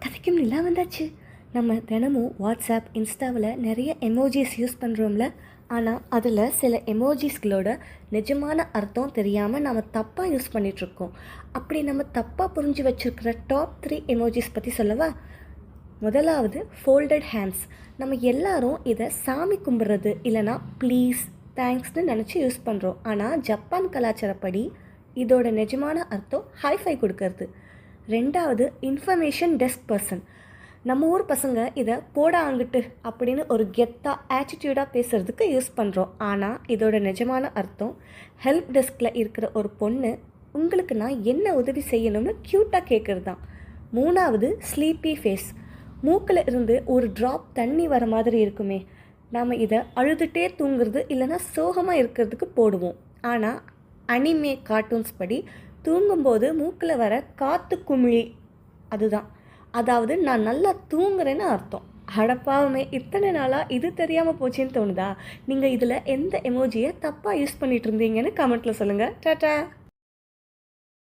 கதைக்கும் நிலா வந்தாச்சு. நம்ம தினமும் வாட்ஸ்அப், இன்ஸ்டாவில் நிறைய எமோஜிஸ் யூஸ் பண்ணுறோம்ல. ஆனால் அதில் சில எமோஜிஸ்களோட நிஜமான அர்த்தம் தெரியாமல் நம்ம தப்பாக யூஸ் பண்ணிகிட்ருக்கோம். அப்படி நம்ம தப்பாக புரிஞ்சு வச்சுருக்கிற டாப் 3 எமோஜிஸ் பற்றி சொல்லவா? முதலாவது ஃபோல்டட் ஹேண்ட்ஸ். நம்ம எல்லாரும் இதை சாமி கும்பிட்றது இல்லைனா ப்ளீஸ், தேங்க்ஸ்னு நினச்சி யூஸ் பண்ணுறோம். ஆனால் ஜப்பான் கலாச்சாரப்படி இதோட நிஜமான அர்த்தம் ஹைஃபை கொடுக்கறது. ரெண்டாவது இன்ஃபர்மேஷன் டெஸ்க் பர்சன். நம்ம ஊர் பசங்க இதை போட ஆங்கிட்டு அப்படின்னு ஒரு கெத்தாக ஆட்டிடியூடாக பேசுகிறதுக்கு யூஸ் பண்ணுறோம். ஆனால் இதோட நிஜமான அர்த்தம் ஹெல்ப் டெஸ்கில் இருக்கிற ஒரு பொண்ணு உங்களுக்கு நான் என்ன உதவி செய்யணும்னு க்யூட்டாக கேட்குறது தான். மூணாவது ஸ்லீப்பி ஃபேஸ். மூக்கில் இருந்து ஒரு ட்ராப் தண்ணி வர மாதிரி இருக்குமே, நாம் இதை அழுதுகிட்டே தூங்குறது இல்லைனா சோகமாக இருக்கிறதுக்கு போடுவோம். ஆனால் அனிமே கார்ட்டூன்ஸ் படி தூங்கும்போது மூக்கில் வர காற்று குமிழி அதுதான், அதாவது நான் நல்லா தூங்குறேன்னு அர்த்தம். அடப்பாவுமே, இத்தனை நாளாக இது தெரியாமல் போச்சேன்னு தோணுதா? நீங்கள் இதில் எந்த எமோஜியை தப்பாக யூஸ் பண்ணிகிட்டு இருந்தீங்கன்னு கமெண்ட்டில் சொல்லுங்கள். டாட்டா.